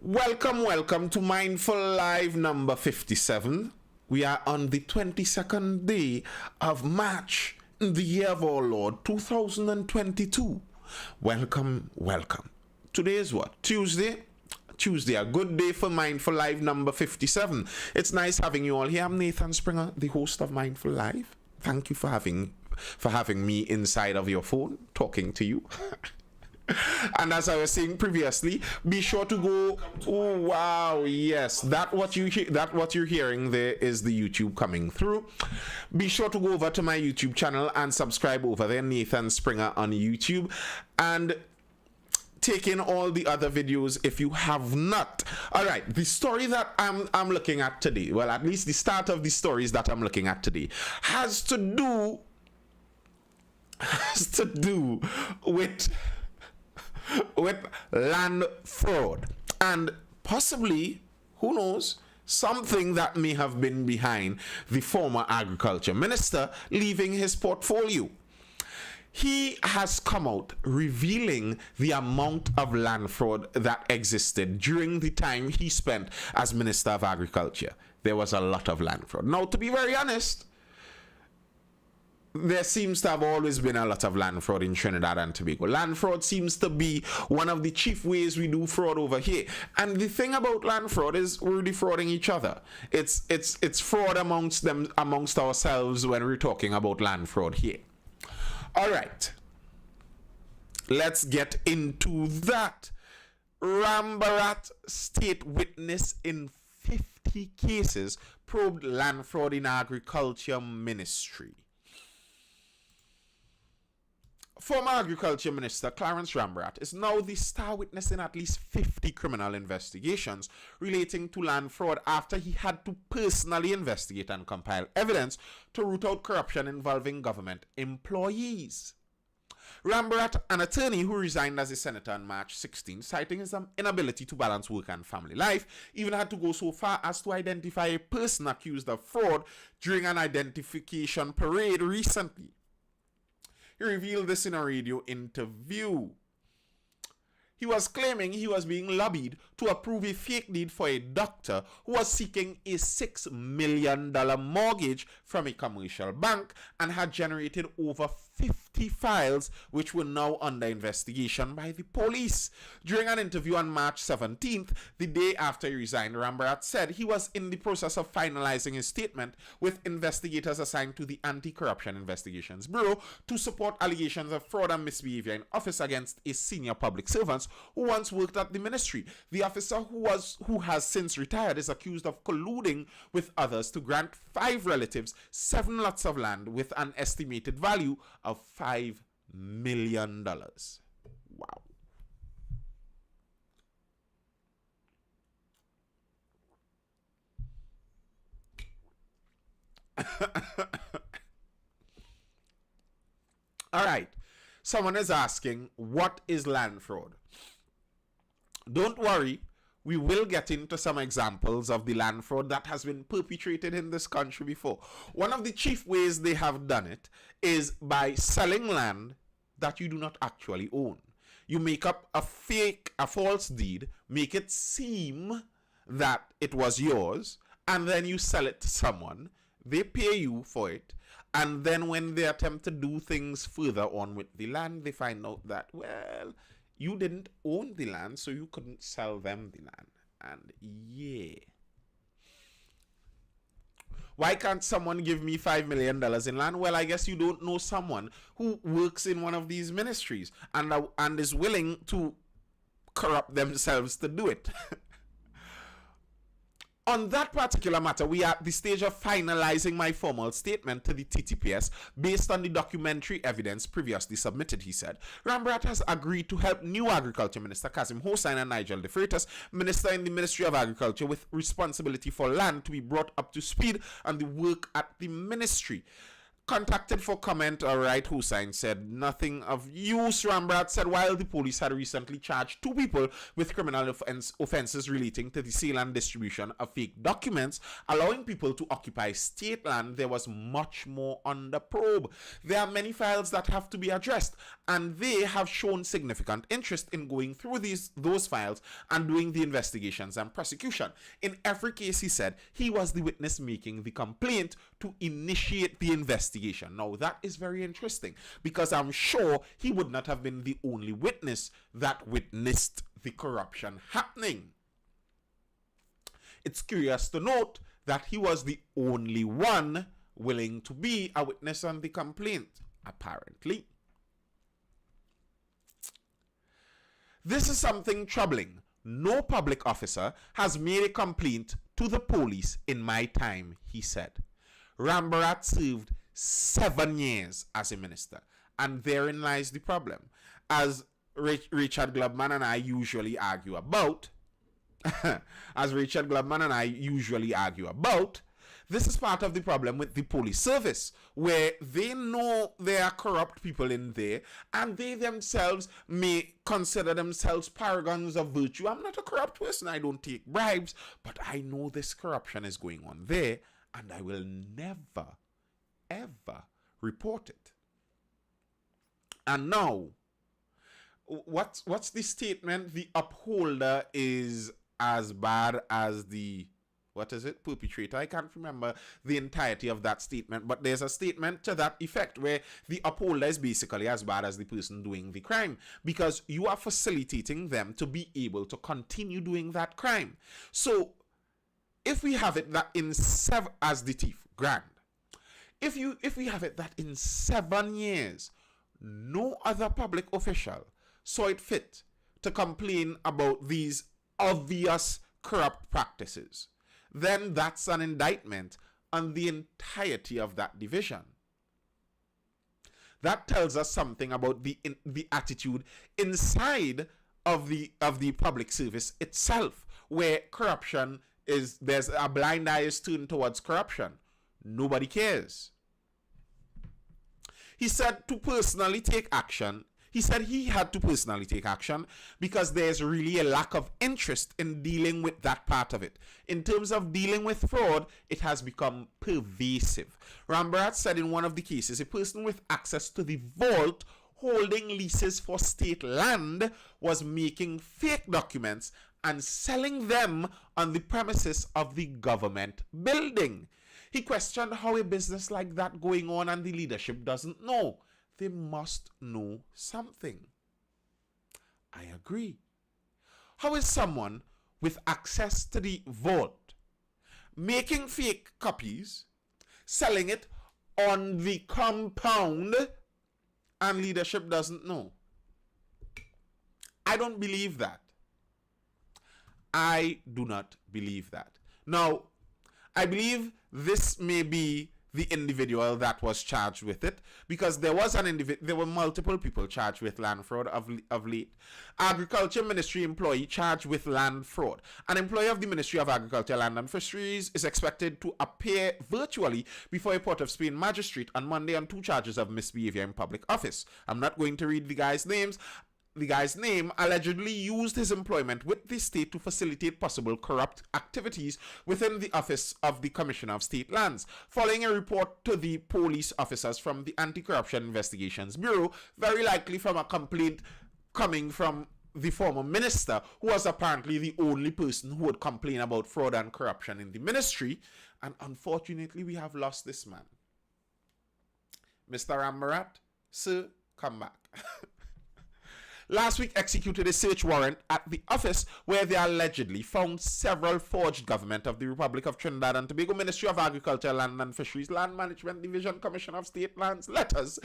Welcome to Mindful Live number 57. We are on the 22nd day of March in the year of our Lord 2022. Welcome. Today is what? Tuesday, a good day for Mindful Live number 57. It's nice having you all here. I'm Nathan Springer, the host of Mindful Live. Thank you for having me inside of your phone, talking to you. And as I was saying previously, be sure to go. Oh wow, yes, that what you're hearing there is the YouTube coming through. Be sure to go over to my YouTube channel and subscribe over there, Nathan Springer on YouTube, and take in all the other videos if you have not. All right, the story that I'm looking at today, well, at least the start of the stories that I'm looking at today, has to do with land fraud and possibly, who knows, something that may have been behind the former agriculture minister leaving his portfolio. He has come out revealing the amount of land fraud that existed during the time he spent as Minister of Agriculture. There was a lot of land fraud. Now, to be very honest, there seems to have always been a lot of land fraud in Trinidad and Tobago. Land fraud seems to be one of the chief ways we do fraud over here. And the thing about land fraud is we're defrauding each other. It's fraud amongst ourselves when we're talking about land fraud here. All right. Let's get into that. Rambarat state witness in 50 cases probed land fraud in agriculture ministry. Former Agriculture Minister Clarence Rambarat is now the star witness in at least 50 criminal investigations relating to land fraud after he had to personally investigate and compile evidence to root out corruption involving government employees. Rambarat, an attorney who resigned as a senator on March 16, citing his inability to balance work and family life, even had to go so far as to identify a person accused of fraud during an identification parade recently. He revealed this in a radio interview. He was claiming he was being lobbied to approve a fake deed for a doctor who was seeking a $6 million mortgage from a commercial bank and had generated over 50 files which were now under investigation by the police. During an interview on March 17th, the day after he resigned, Rambarat said he was in the process of finalizing his statement with investigators assigned to the Anti-Corruption Investigations Bureau to support allegations of fraud and misbehavior in office against a senior public servant who once worked at the ministry. The officer who has since retired is accused of colluding with others to grant 5 relatives 7 lots of land with an estimated value of $5 million. Wow. All right. Someone is asking, what is land fraud? Don't worry, we will get into some examples of the land fraud that has been perpetrated in this country before. One of the chief ways they have done it is by selling land that you do not actually own. You make up a false deed, make it seem that it was yours, and then you sell it to someone. They pay you for it. And then when they attempt to do things further on with the land, they find out that, well, you didn't own the land, so you couldn't sell them the land. And yeah. Why can't someone give me $5 million in land? Well, I guess you don't know someone who works in one of these ministries and is willing to corrupt themselves to do it. On that particular matter, we are at the stage of finalizing my formal statement to the TTPS based on the documentary evidence previously submitted, he said. Rambarat has agreed to help new Agriculture Minister Kazim Hossain and Nigel De Freitas, Minister in the Ministry of Agriculture with responsibility for land, to be brought up to speed on the work at the ministry. Contacted for comment, Alright Hussein said, nothing of use. Rambrat said, while the police had recently charged 2 people with criminal offenses relating to the sale and distribution of fake documents, allowing people to occupy state land, there was much more under probe. There are many files that have to be addressed, and they have shown significant interest in going through those files and doing the investigations and prosecution. In every case, he said, he was the witness making the complaint to initiate the investigation. Now, that is very interesting because I'm sure he would not have been the only witness that witnessed the corruption happening. It's curious to note that he was the only one willing to be a witness on the complaint, apparently. This is something troubling. No public officer has made a complaint to the police in my time, he said. Rambarat served 7 years as a minister, and therein lies the problem. As Richard Glubman and I usually argue about, this is part of the problem with the police service, where they know there are corrupt people in there, and they themselves may consider themselves paragons of virtue. I'm not a corrupt person, I don't take bribes, but I know this corruption is going on there, and I will never ever report it. And now, what's the statement? The upholder is as bad as the perpetrator. I can't remember the entirety of that statement, but there's a statement to that effect where the upholder is basically as bad as the person doing the crime, because you are facilitating them to be able to continue doing that crime. So if we have it that in as the thief, grand. If we have it that in 7 years, no other public official saw it fit to complain about these obvious corrupt practices, then that's an indictment on the entirety of that division. That tells us something about the attitude inside of the public service itself, where corruption is, there's a blind eye is turned towards corruption. Nobody cares. He said to personally take action. He said he had to personally take action because there's really a lack of interest in dealing with that part of it. In terms of dealing with fraud, it has become pervasive. Rambarat said in one of the cases, a person with access to the vault holding leases for state land was making fake documents and selling them on the premises of the government building. He questioned how a business like that going on and the leadership doesn't know. They must know something. I agree. How is someone with access to the vault making fake copies, selling it on the compound, and leadership doesn't know? I don't believe that. I do not believe that. Now, I believe this may be the individual that was charged with it, because there were multiple people charged with land fraud of late. Agriculture Ministry employee charged with land fraud. An employee of the Ministry of Agriculture, Land and Fisheries is expected to appear virtually before a Port of Spain magistrate on Monday on 2 charges of misbehavior in public office. I'm not going to read the guy's names. The guy's name allegedly used his employment with the state to facilitate possible corrupt activities within the office of the Commissioner of State Lands. Following a report to the police officers from the Anti-Corruption Investigations Bureau, very likely from a complaint coming from the former minister, who was apparently the only person who would complain about fraud and corruption in the ministry. And unfortunately, we have lost this man. Mr. Rambarat, sir, come back. Last week executed a search warrant at the office where they allegedly found several forged Government of the Republic of Trinidad and Tobago Ministry of Agriculture, Land and Fisheries, Land Management Division, Commission of State Lands letters.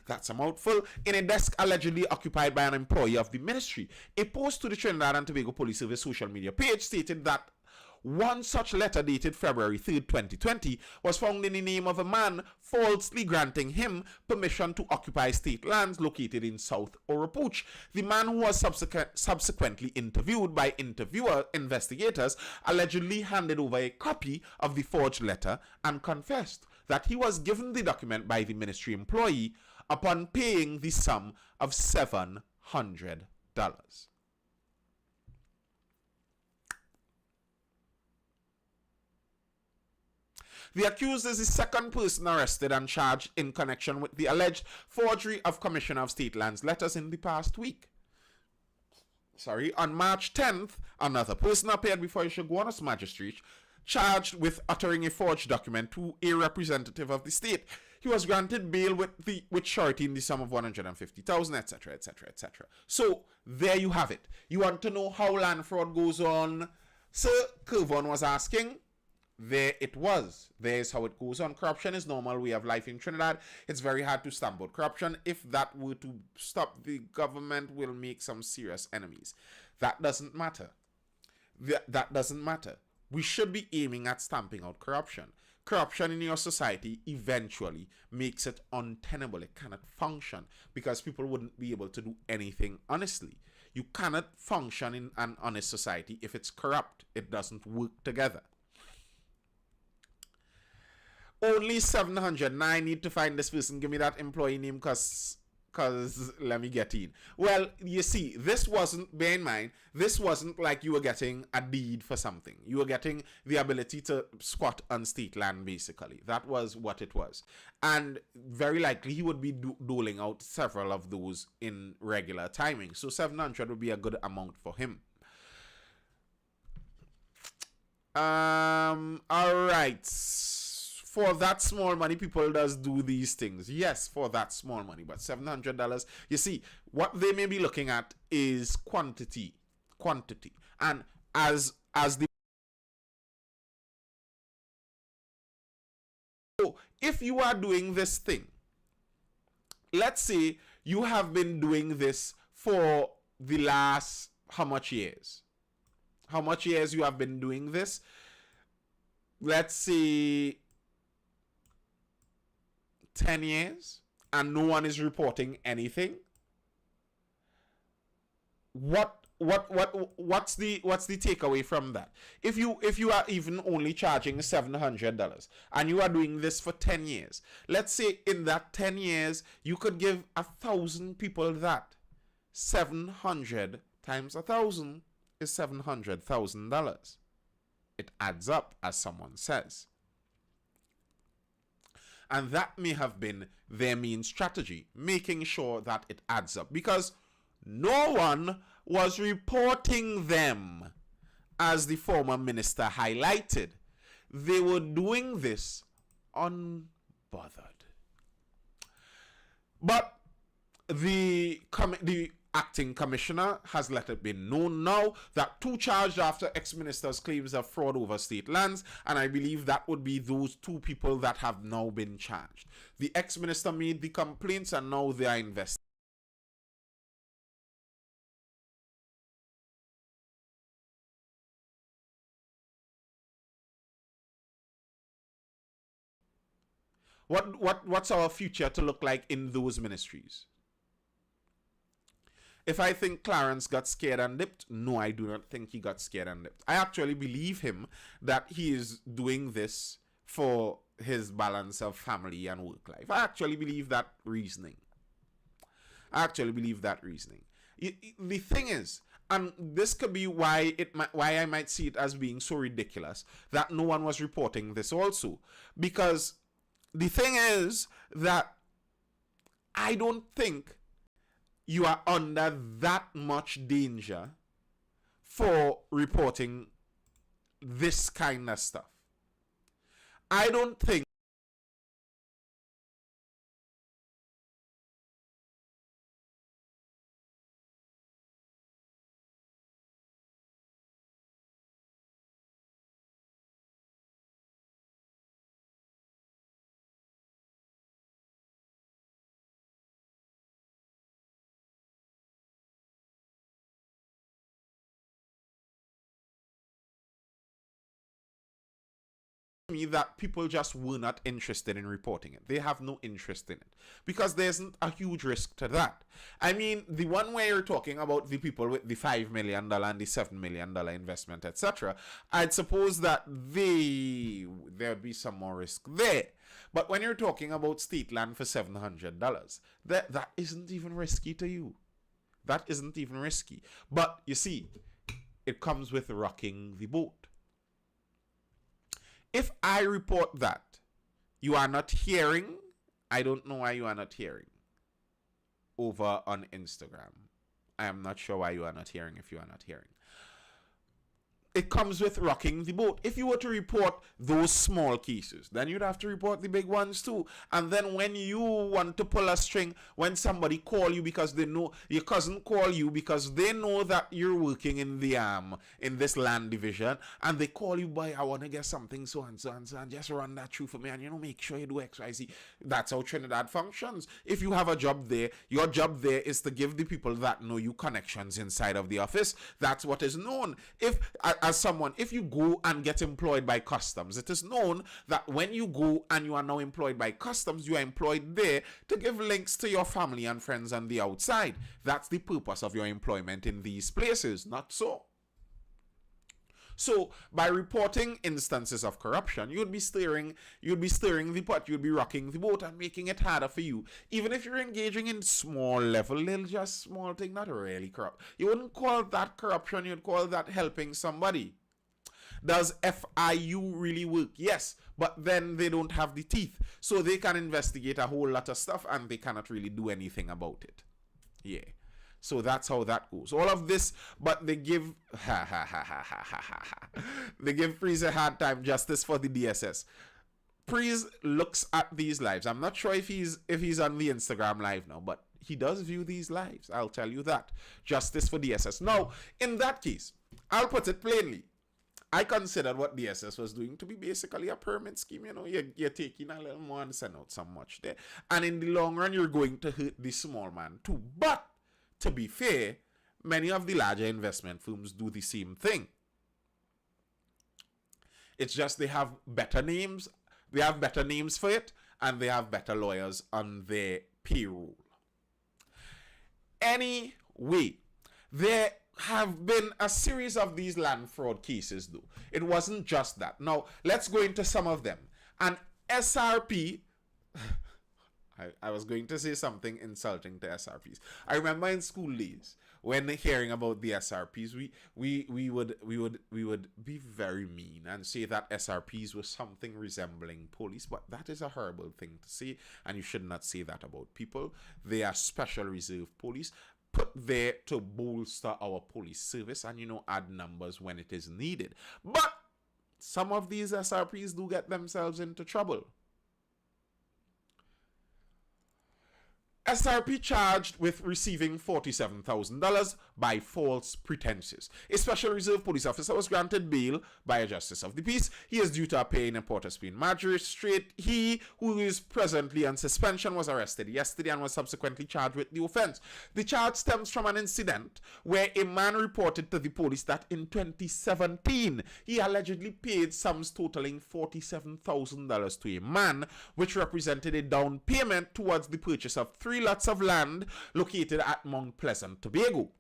That's a mouthful. In a desk allegedly occupied by an employee of the ministry. A post to the Trinidad and Tobago Police Service social media page stated that one such letter dated February 3rd, 2020 was found in the name of a man falsely granting him permission to occupy state lands located in South Orapooch. The man, who was subsequently interviewed by investigators, allegedly handed over a copy of the forged letter and confessed. that he was given the document by the ministry employee upon paying the sum of $700. The accused is the second person arrested and charged in connection with the alleged forgery of Commissioner of State Lands letters in the past week. On March 10th, another person appeared before Ishoguanos Magistrate charged with uttering a forged document to a representative of the state. He was granted bail with surety in the sum of $150,000, etc., etc., etc. So there you have it. You want to know how land fraud goes on? Sir Kervon was asking. There it was. There's how it goes on. Corruption is normal. We have life in Trinidad. It's very hard to stamp out corruption. If that were to stop, the government will make some serious enemies. That doesn't matter. That doesn't matter. We should be aiming at stamping out corruption. Corruption in your society eventually makes it untenable. It cannot function because people wouldn't be able to do anything honestly. You cannot function in an honest society if it's corrupt. It doesn't work together. Only 700. Now I need to find this person. Give me that employee name because let me get in. Well, you see, this wasn't, bear in mind, this wasn't like you were getting a deed for something. You were getting the ability to squat on state land, basically. That was what it was. And very likely he would be doling out several of those in regular timing. So 700 would be a good amount for him. All right. For that small money, people does do these things. Yes, for that small money. But $700, you see, what they may be looking at is quantity. And as the... So, if you are doing this thing, let's say you have been doing this for the last, how much years? How much years you have been doing this? Let's say 10 years and no one is reporting anything. What's the takeaway from that? If you are even only charging $700 and you are doing this for 10 years, let's say in that 10 years you could give 1,000 people that. 700 times 1,000 is $700,000. It adds up, as someone says. And that may have been their main strategy, making sure that it adds up. Because no one was reporting them, as the former minister highlighted. They were doing this unbothered. But the acting commissioner has let it be known now that 2 charged after ex-minister's claims of fraud over state lands, and I believe that would be those 2 people that have now been charged. The ex-minister made the complaints and now they are investigating. What's our future to look like in those ministries? If I think Clarence got scared and dipped, no, I do not think he got scared and dipped. I actually believe him that he is doing this for his balance of family and work life. I actually believe that reasoning. The thing is, and this could be why I might see it as being so ridiculous that no one was reporting this also. Because the thing is that I don't think you are under that much danger for reporting this kind of stuff. I don't think me that people just were not interested in reporting it. They have no interest in it because there isn't a huge risk to that. I mean, the one where you're talking about the people with the $5 million and the $7 million investment, etc., I'd suppose that there would be some more risk there. But when you're talking about state land for $700, that isn't even risky to you. That isn't even risky. But you see, it comes with rocking the boat. If I report that you are not hearing, I don't know why you are not hearing over on Instagram. I am not sure why you are not hearing if you are not hearing. It comes with rocking the boat. If you were to report those small cases, then you'd have to report the big ones too. And then when you want to pull a string, when somebody call you because they know your cousin call you because they know that you're working in the in this land division, and they call you, boy, I want to get something so and so and so, and just run that through for me, and make sure you do XYZ. That's how Trinidad functions. If you have a job there, your job there is to give the people that know you connections inside of the office. That's what is known. If you go and get employed by customs, it is known that when you go and you are now employed by customs, you are employed there to give links to your family and friends on the outside. That's the purpose of your employment in these places, not so. So by reporting instances of corruption, you'd be stirring the pot, you'd be rocking the boat and making it harder for you. Even if you're engaging in small level, little just small thing, not really corrupt. You wouldn't call that corruption, you'd call that helping somebody. Does FIU really work? Yes, but then they don't have the teeth. So they can investigate a whole lot of stuff and they cannot really do anything about it. Yeah. So that's how that goes. All of this, but they give they give Priest a hard time. Justice for the DSS. Priest looks at these lives. I'm not sure if he's on the Instagram live now, but he does view these lives. I'll tell you that. Justice for DSS. Now, in that case, I'll put it plainly. I considered what DSS was doing to be basically a pyramid scheme. You're taking a little more and send out some much there. And in the long run, you're going to hurt the small man too. But to be fair, many of the larger investment firms do the same thing. It's just they have better names. They have better names for it, and they have better lawyers on their payroll. Anyway, there have been a series of these land fraud cases, though. It wasn't just that. Now, let's go into some of them. And SRP... I was going to say something insulting to SRPs. I remember in school days when hearing about the SRPs, we would be very mean and say that SRPs were something resembling police, but that is a horrible thing to say, and you should not say that about people. They are special reserve police put there to bolster our police service and add numbers when it is needed. But some of these SRPs do get themselves into trouble. SRP charged with receiving $47,000 by false pretenses. A special reserve police officer was granted bail by a justice of the peace. He is due to appear in a Port of Spain magistrate. He, who is presently on suspension, was arrested yesterday and was subsequently charged with the offense. The charge stems from an incident where a man reported to the police that in 2017 he allegedly paid sums totaling $47,000 to a man, which represented a down payment towards the purchase of 3 lots of land located at Mount Pleasant, Tobago.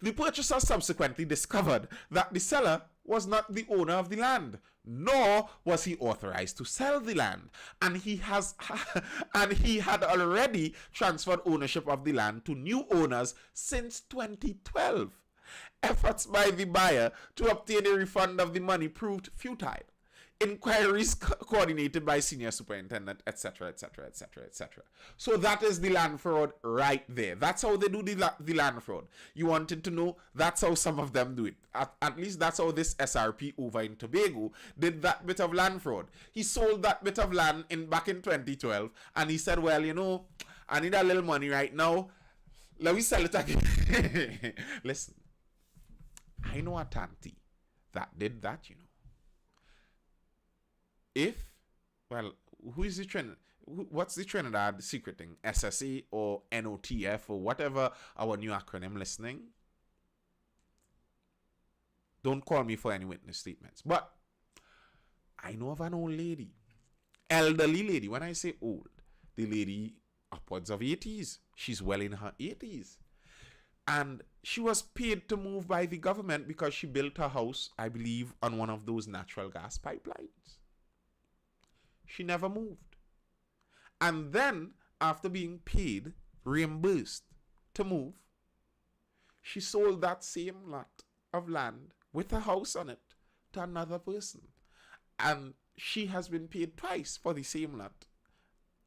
The purchaser subsequently discovered that the seller was not the owner of the land, nor was he authorized to sell the land, and he had already transferred ownership of the land to new owners since 2012. Efforts by the buyer to obtain a refund of the money proved futile. Inquiries coordinated by senior superintendent, etc., etc., etc., etc. So that is the land fraud right there. That's how they do the land fraud. You wanted to know? That's how some of them do it. At least that's how this SRP over in Tobago did that bit of land fraud. He sold that bit of land back in 2012, and he said, well, I need a little money right now. Let me sell it again. Listen, I know a tanty that did that, who is the Trinidad? What's the Trinidad secret thing? SSA or NOTF or whatever our new acronym listening? Don't call me for any witness statements. But I know of an old lady, elderly lady. When I say old, the lady upwards of 80s. She's well in her 80s. And she was paid to move by the government because she built her house, I believe, on one of those natural gas pipelines. She never moved. And then, after being paid, reimbursed to move, she sold that same lot of land with a house on it to another person. And she has been paid twice for the same lot.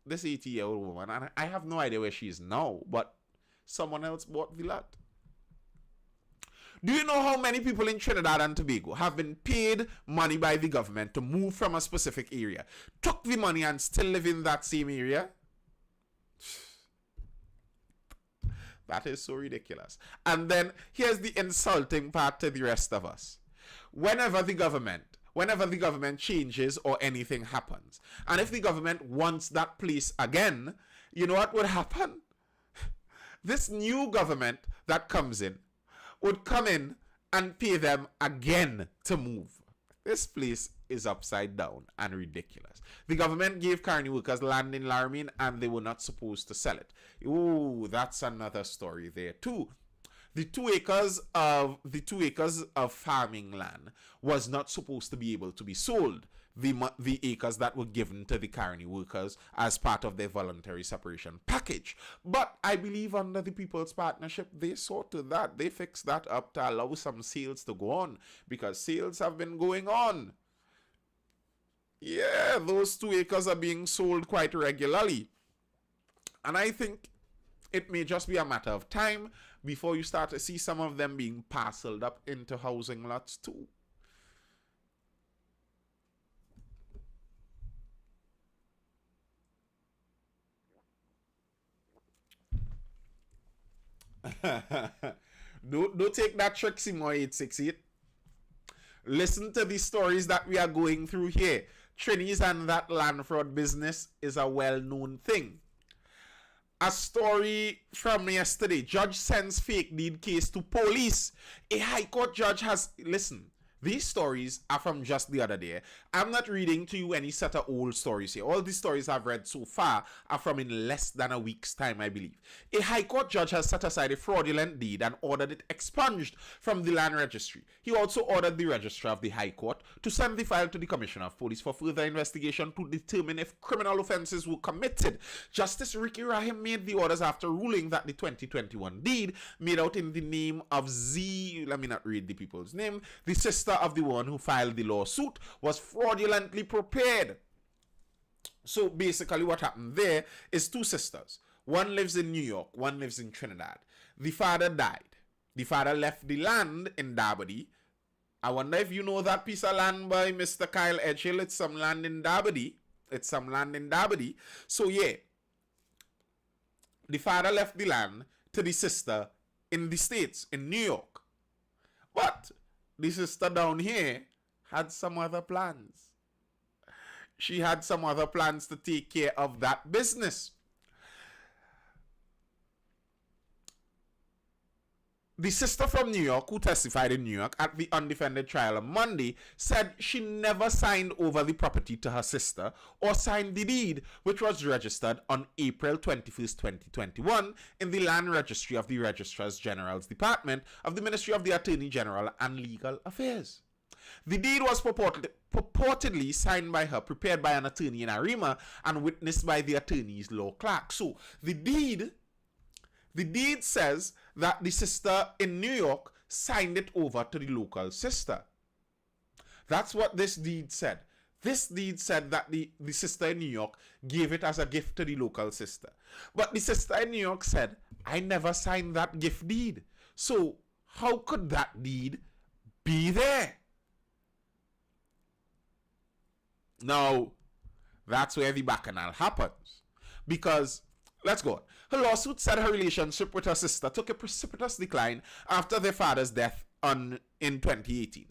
This 80-year-old woman, and I have no idea where she is now, but someone else bought the lot. Do you know how many people in Trinidad and Tobago have been paid money by the government to move from a specific area, took the money and still live in that same area? That is so ridiculous. And then here's the insulting part to the rest of us. Whenever the government changes or anything happens, and if the government wants that place again, you know what would happen? This new government that comes in would come in and pay them again to move. This place is upside down and ridiculous. The government gave carny workers land in Laramine and they were not supposed to sell it. Ooh, that's another story there too. The 2 acres of farming land was not supposed to be able to be sold. The acres that were given to the carny workers as part of their voluntary separation package. But I believe under the People's Partnership, they sorted that. They fixed that up to allow some sales to go on, because sales have been going on. Yeah, those 2 acres are being sold quite regularly. And I think it may just be a matter of time before you start to see some of them being parceled up into housing lots too. Don't take that trick, Seymour 868. Listen to the stories that we are going through here. Trinis and that land fraud business is a well-known thing. A story from yesterday. Judge sends fake deed case to police. A High Court judge has... Listen, these stories are from just the other day. I'm not reading to you any set of old stories here. All the stories I've read so far are from in less than a week's time, I believe. A High Court judge has set aside a fraudulent deed and ordered it expunged from the land registry. He also ordered the registrar of the High Court to send the file to the Commissioner of Police for further investigation to determine if criminal offences were committed. Justice Ricky Rahim made the orders after ruling that the 2021 deed made out in the name of Z... Let me not read the people's name. The sister of the one who filed the lawsuit was fraudulently prepared. So basically what happened there is 2 sisters. One lives in New York, one lives in Trinidad. The father died. The father left the land in Darbody. I wonder if you know that piece of land by Mr. Kyle Edgehill. It's some land in Darbody. So yeah, the father left the land to the sister in the States, in New York. But the sister down here had some other plans. She had some other plans to take care of that business. The sister from New York, who testified in New York at the undefended trial on Monday, said she never signed over the property to her sister or signed the deed, which was registered on April 21st, 2021 in the Land Registry of the Registrars General's Department of the Ministry of the Attorney General and Legal Affairs. The deed was purportedly signed by her, prepared by an attorney in Arima, and witnessed by the attorney's law clerk. So the deed says that the sister in New York signed it over to the local sister. That's what this deed said. This deed said that the sister in New York gave it as a gift to the local sister. But the sister in New York said, I never signed that gift deed. So how could that deed be there? Now, that's where the bacchanal happens. Because, let's go on. Her lawsuit said her relationship with her sister took a precipitous decline after their father's death in 2018.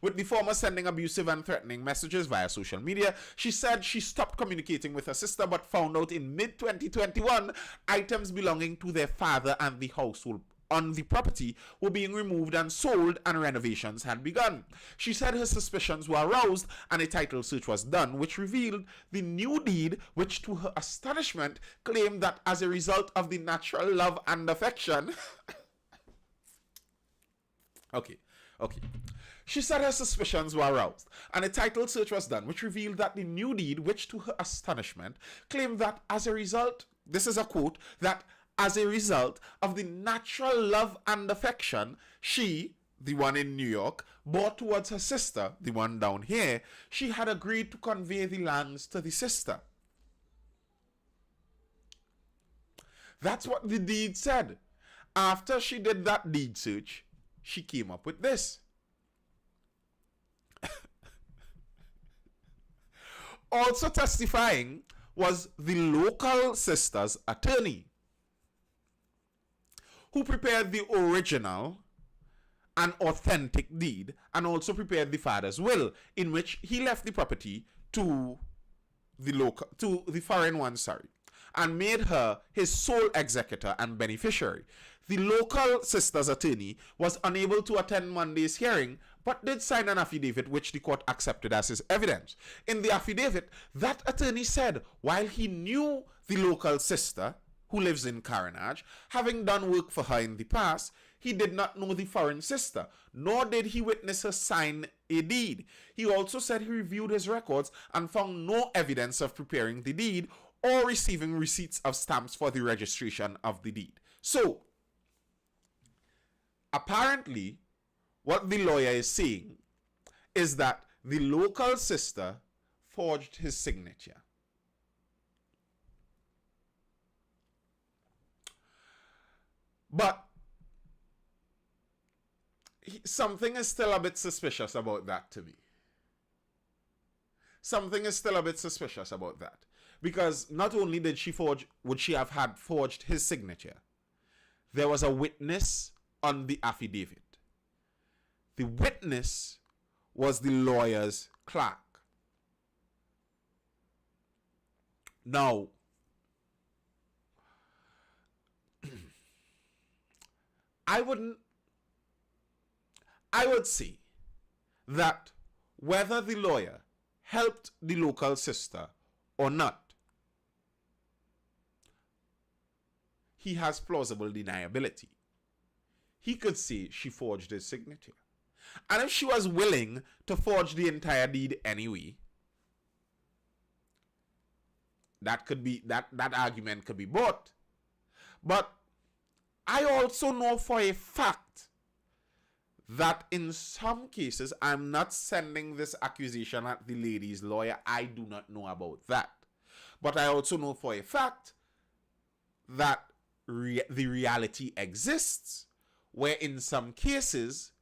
With the former sending abusive and threatening messages via social media, she said she stopped communicating with her sister but found out in mid-2021 items belonging to their father and the household on the property were being removed and sold, and renovations had begun. She said her suspicions were aroused and a title search was done, which revealed the new deed, which to her astonishment claimed that as a result of the natural love and affection... Okay. She said her suspicions were aroused, and a title search was done, which revealed that the new deed, which to her astonishment, claimed that as a result, this is a quote, that as a result of the natural love and affection she, the one in New York, bore towards her sister, the one down here, she had agreed to convey the lands to the sister. That's what the deed said. After she did that deed search, she came up with this. Also testifying was the local sister's attorney, who prepared the original and authentic deed and also prepared the father's will, in which he left the property to the foreign one, and made her his sole executor and beneficiary. The local sister's attorney was unable to attend Monday's hearing, but did sign an affidavit which the court accepted as his evidence. In the affidavit, that attorney said while he knew the local sister, who lives in Carenage, having done work for her in the past, he did not know the foreign sister, nor did he witness her sign a deed. He also said he reviewed his records and found no evidence of preparing the deed or receiving receipts of stamps for the registration of the deed. So, apparently, what the lawyer is saying is that the local sister forged his signature. But something is still a bit suspicious about that to me. Something is still a bit suspicious about that. Because not only would she have had forged his signature, there was a witness on the affidavit. The witness was the lawyer's clerk. Now, I would say that whether the lawyer helped the local sister or not, he has plausible deniability. He could say she forged his signature. And if she was willing to forge the entire deed anyway, that argument could be brought. But I also know for a fact that in some cases, I'm not sending this accusation at the lady's lawyer. I do not know about that. But I also know for a fact that the reality exists, where in some cases,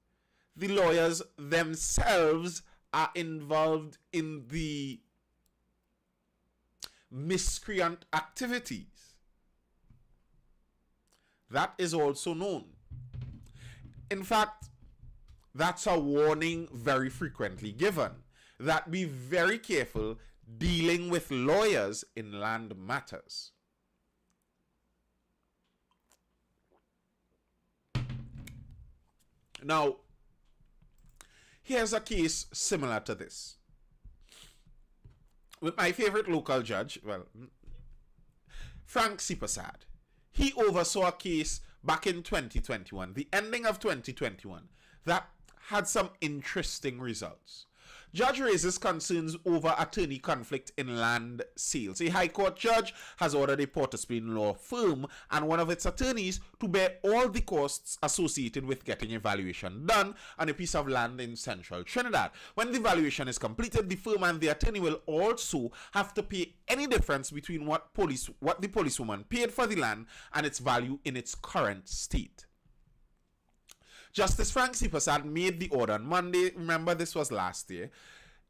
the lawyers themselves are involved in the miscreant activities. That is also known. In fact, that's a warning very frequently given, that be very careful dealing with lawyers in land matters. Now, here's a case similar to this. With my favorite local judge, Frank Sipasad. He oversaw a case back in 2021, the ending of 2021, that had some interesting results. Judge raises concerns over attorney conflict in land sales. A High Court judge has ordered a Port of Spain law firm and one of its attorneys to bear all the costs associated with getting a valuation done on a piece of land in central Trinidad. When the valuation is completed, the firm and the attorney will also have to pay any difference between what the policewoman paid for the land and its value in its current state. Justice Frank Sipasad made the order on Monday, remember this was last year,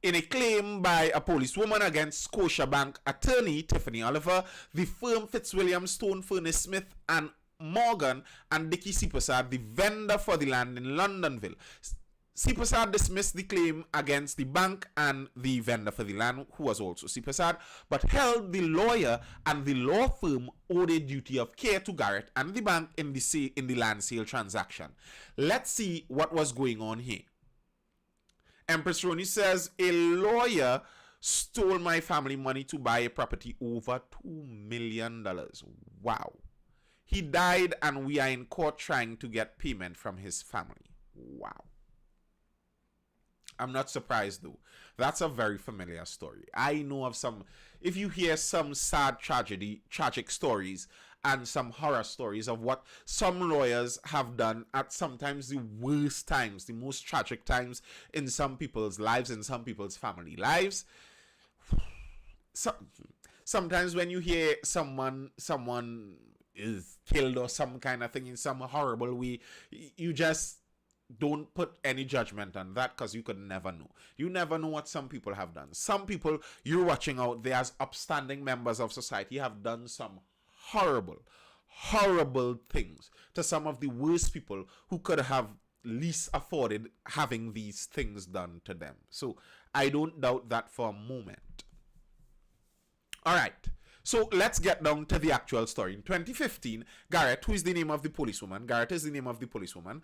in a claim by a policewoman against Scotiabank attorney Tiffany Oliver, the firm Fitzwilliam Stone Furnace Smith and Morgan, and Dickie Sipasad, the vendor for the land in Londonville. Sipasad dismissed the claim against the bank and the vendor for the land, who was also Sipasad, but held the lawyer and the law firm owed a duty of care to Garrett and the bank in the land sale transaction. Let's see what was going on here. Empress Roni says, a lawyer stole my family money to buy a property over $2 million. Wow. He died and we are in court trying to get payment from his family. Wow. I'm not surprised though. That's a very familiar story. I know of some, if you hear some sad tragic stories and some horror stories of what some lawyers have done at sometimes the worst times, the most tragic times in some people's lives, in some people's family lives. So, sometimes when you hear someone is killed or some kind of thing in some horrible way, you just don't put any judgment on that, because you could never know. You never know what some people have done. Some people you're watching out there as upstanding members of society have done some horrible things to some of the worst people who could have least afforded having these things done to them. So I don't doubt that for a moment. All right. So let's get down to the actual story. In 2015, Garrett, who is the name of the policewoman, Garrett is the name of the policewoman,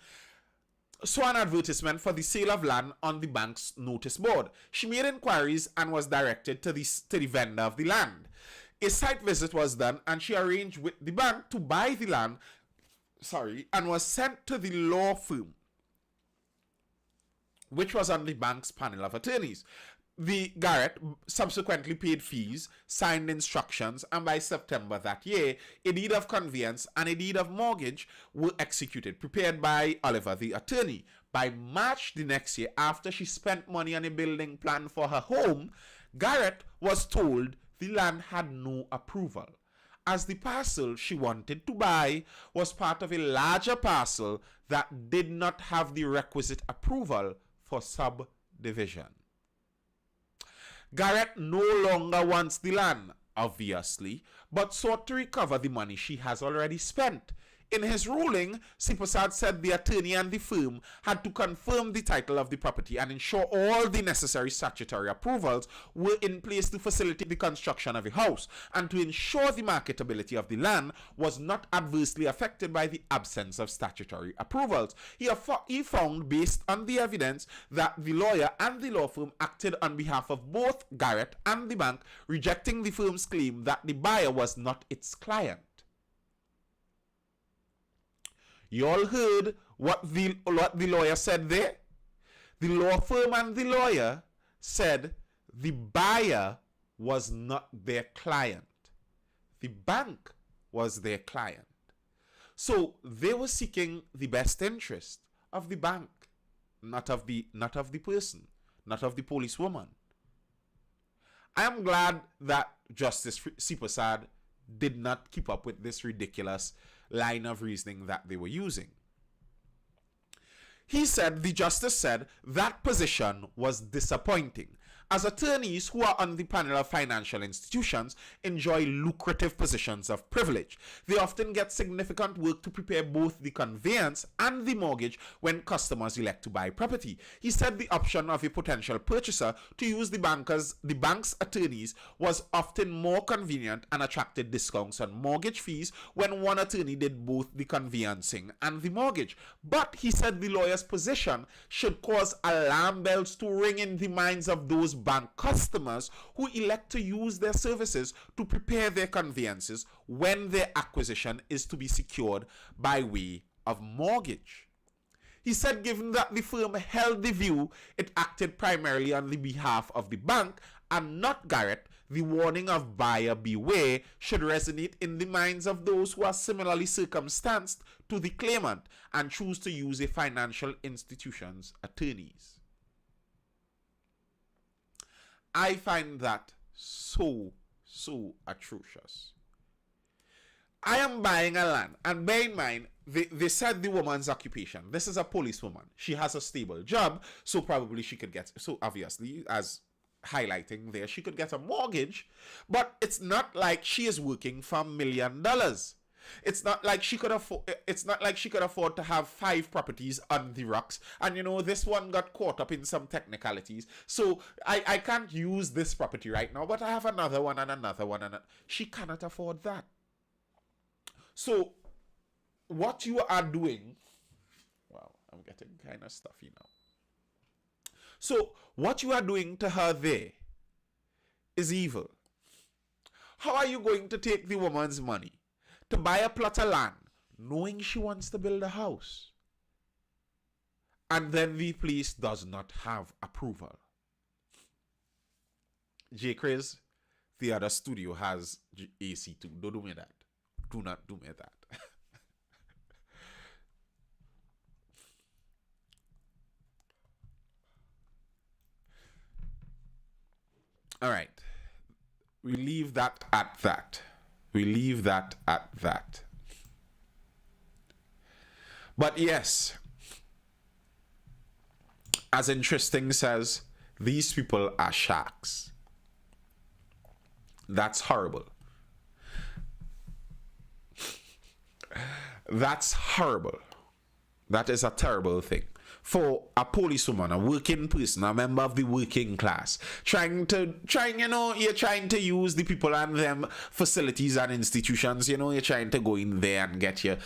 saw an advertisement for the sale of land on the bank's notice board. She made inquiries and was directed to the vendor of the land. A site visit was done and she arranged with the bank to buy the land, and was sent to the law firm, which was on the bank's panel of attorneys. The Garrett subsequently paid fees, signed instructions, and by September that year, a deed of conveyance and a deed of mortgage were executed, prepared by Oliver, the attorney. By March the next year, after she spent money on a building plan for her home, Garrett was told the land had no approval, as the parcel she wanted to buy was part of a larger parcel that did not have the requisite approval for subdivision. Garrett no longer wants the land, obviously, but sought to recover the money she has already spent. In his ruling, Sipasad said the attorney and the firm had to confirm the title of the property and ensure all the necessary statutory approvals were in place to facilitate the construction of a house and to ensure the marketability of the land was not adversely affected by the absence of statutory approvals. He found, based on the evidence, that the lawyer and the law firm acted on behalf of both Garrett and the bank, rejecting the firm's claim that the buyer was not its client. You all heard what the lawyer said there? The law firm and the lawyer said the buyer was not their client. The bank was their client. So they were seeking the best interest of the bank, not of the person, not of the policewoman. I am glad that Justice Sipasad did not keep up with this ridiculous line of reasoning that they were using. The justice said that position was disappointing, as attorneys who are on the panel of financial institutions enjoy lucrative positions of privilege. They often get significant work to prepare both the conveyance and the mortgage when customers elect to buy property. He said the option of a potential purchaser to use the bank's attorneys was often more convenient and attracted discounts on mortgage fees when one attorney did both the conveyancing and the mortgage. But he said the lawyer's position should cause alarm bells to ring in the minds of those bank customers who elect to use their services to prepare their conveyances when their acquisition is to be secured by way of mortgage. He said given that the firm held the view it acted primarily on the behalf of the bank and not Garrett, the warning of buyer beware should resonate in the minds of those who are similarly circumstanced to the claimant and choose to use a financial institution's attorneys. I find that so atrocious. I am buying a land, and bear in mind, they said the woman's occupation. This is a policewoman. She has a stable job, so probably she could get, so obviously, as highlighting there, she could get a mortgage, but it's not like she is working for $1 million. It's not like she could afford to have 5 properties on the rocks, and this one got caught up in some technicalities, so I can't use this property right now, but I have another one and another one, and she cannot afford that. So what you are doing, wow, I'm getting kind of stuffy now. So what you are doing to her there is evil. How are you going to take the woman's money to buy a plot of land knowing she wants to build a house? and then the place does not have approval. J. Chris, the other studio has AC too. Don't do me that. Do not do me that. All right. We leave that at that. We leave that at that. But yes, as Interesting says, these people are sharks. That's horrible. That's horrible. That is a terrible thing. For a policewoman, a working person, a member of the working class, you're trying to use the people and them facilities and institutions, you're trying to go in there and get your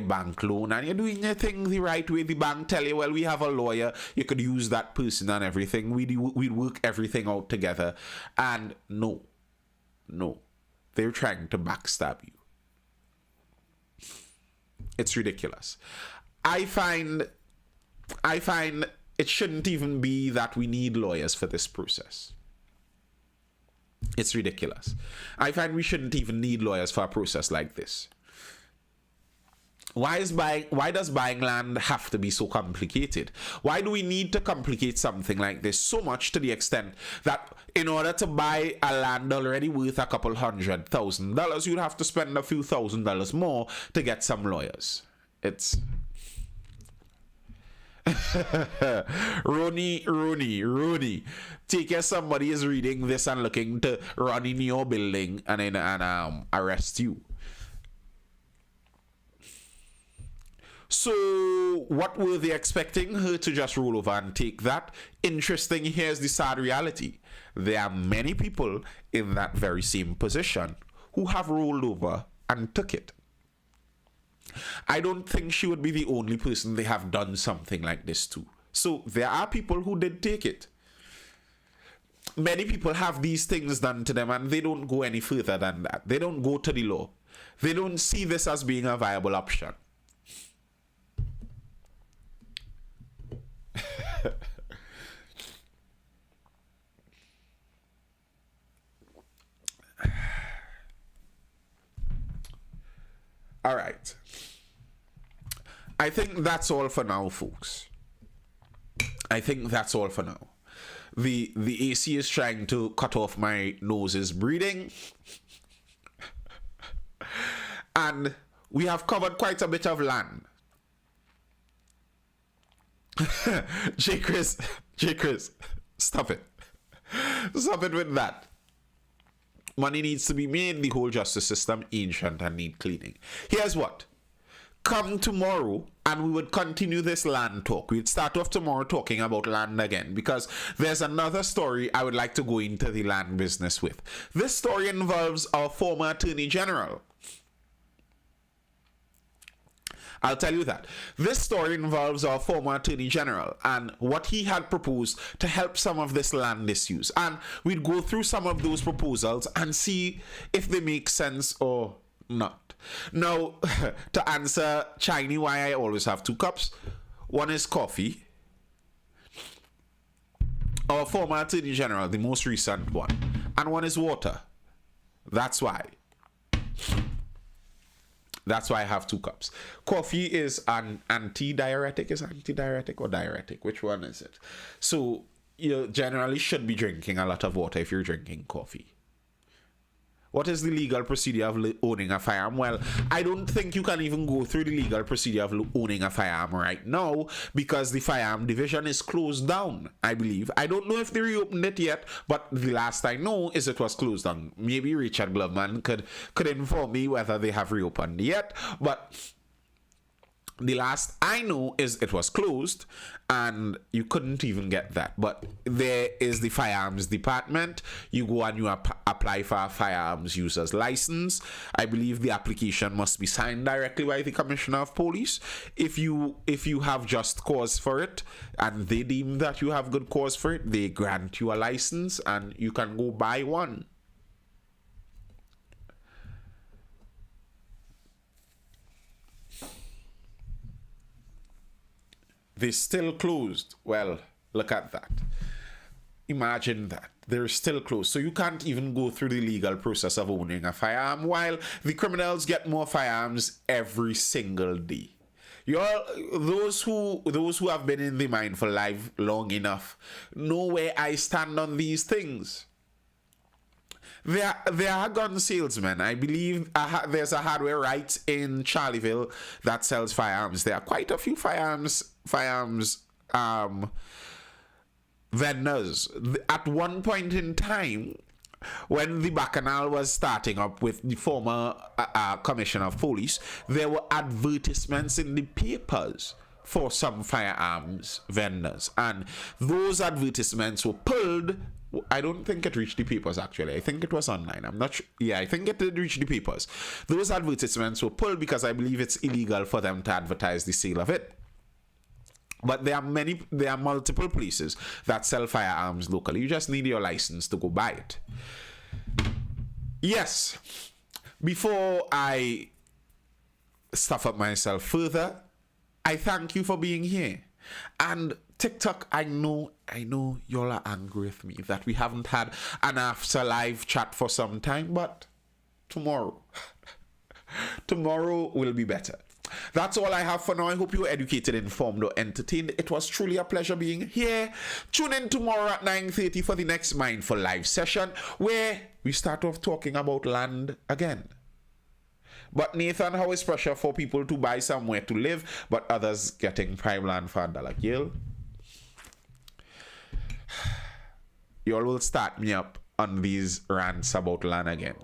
bank loan, and you're doing your thing the right way. The bank tell you, well, we have a lawyer, you could use that person and everything. We'd work everything out together. And no, they're trying to backstab you. It's ridiculous. I find it shouldn't even be that we need lawyers for this process. It's ridiculous. I find we shouldn't even need lawyers for a process like this. Why does buying land have to be so complicated? Why do we need to complicate something like this so much to the extent that in order to buy a land already worth a couple $100,000, you'd have to spend a few $1,000s more to get some lawyers? It's Rooney. Take care, somebody is reading this and looking to run in your building and arrest you. So what were they expecting? Her to just roll over and take that? Interesting, here's the sad reality. There are many people in that very same position who have rolled over and took it. I don't think she would be the only person they have done something like this to. So there are people who did take it. Many people have these things done to them and they don't go any further than that. They don't go to the law. They don't see this as being a viable option. All right. I think that's all for now, folks. I think that's all for now. The AC is trying to cut off my nose's breathing. And we have covered quite a bit of land. J. Chris, stop it. Stop it with that. Money needs to be made. The whole justice system ancient and need cleaning. Here's what. Come tomorrow and we would continue this land talk. We'd start off tomorrow talking about land again because there's another story I would like to go into the land business with. This story involves our former Attorney General. I'll tell you that. This story involves our former Attorney General and what he had proposed to help some of this land issues. And we'd go through some of those proposals and see if they make sense or not. Now, to answer Chiny why I always have 2 cups, one is coffee. Our former Attorney General, the most recent one. And one is water. That's why. That's why I have 2 cups. Coffee is an anti-diuretic. Is anti-diuretic or diuretic? Which one is it? So you generally should be drinking a lot of water if you're drinking coffee. What is the legal procedure of owning a firearm? Well, I don't think you can even go through the legal procedure of owning a firearm right now because the firearm division is closed down, I believe. I don't know if they reopened it yet, but the last I know is it was closed down. Maybe Richard Gloveman could inform me whether they have reopened yet, but the last I know is it was closed and you couldn't even get that. But there is the firearms department. You go and you apply for a firearms user's license. I believe the application must be signed directly by the Commissioner of Police. If you have just cause for it and they deem that you have good cause for it, they grant you a license and you can go buy one. They're still closed. Well, look at that. Imagine that. They're still closed. So you can't even go through the legal process of owning a firearm, while the criminals get more firearms every single day. Those who have been in the Mindful life long enough know where I stand on these things. There are gun salesmen. I believe there's a hardware right in Charleville that sells firearms. There are quite a few firearms vendors. At one point in time, when the Bacchanal was starting up with the former commissioner of police, there were advertisements in the papers for some firearms vendors, and those advertisements were pulled. I don't think it reached the papers, actually. I think it was online. I'm not sure. Yeah, I think it did reach the papers. Those advertisements were pulled because I believe it's illegal for them to advertise the sale of it. But there are multiple places that sell firearms locally. You just need your license to go buy it. Yes. Before I stuff up myself further, I thank you for being here. And TikTok, I know y'all are angry with me that we haven't had an after live chat for some time, but tomorrow will be better. That's all I have for now. I hope you were educated, informed, or entertained. It was truly a pleasure being here. Tune in tomorrow at 9:30 for the next Mindful live session, where we start off talking about land again. But Nathan, how is pressure for people to buy somewhere to live, but others getting prime land for $1 kill? You all will start me up on these rants about land again.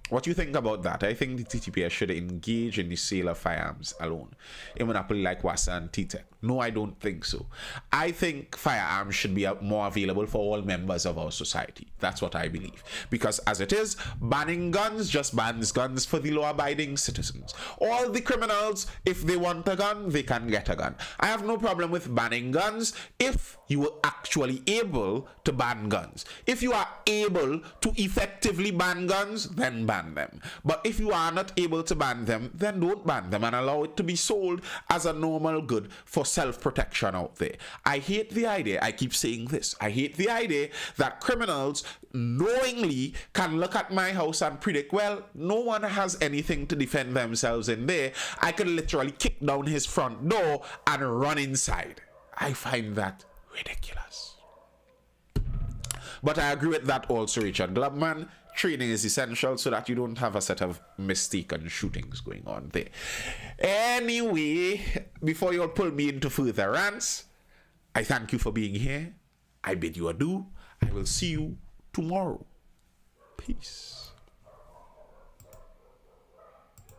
What do you think about that? I think the TTPS should engage in the sale of firearms alone in monopoly like WASA and TTEC. No, I don't think so. I think firearms should be more available for all members of our society. That's what I believe. Because as it is, banning guns just bans guns for the law-abiding citizens. All the criminals, if they want a gun, they can get a gun. I have no problem with banning guns if you were actually able to ban guns. If you are able to effectively ban guns, then ban them. But if you are not able to ban them, then don't ban them and allow it to be sold as a normal good for self-protection out there. I hate the idea, I keep saying this, I hate the idea that criminals knowingly can look at my house and predict, well, no one has anything to defend themselves in there. I could literally kick down his front door and run inside. I find that ridiculous. But I agree with that also, Richard Glubman. Training is essential so that you don't have a set of mistaken shootings going on there. Anyway, before you all pull me into further rants, I thank you for being here. I bid you adieu. I will see you tomorrow. Peace.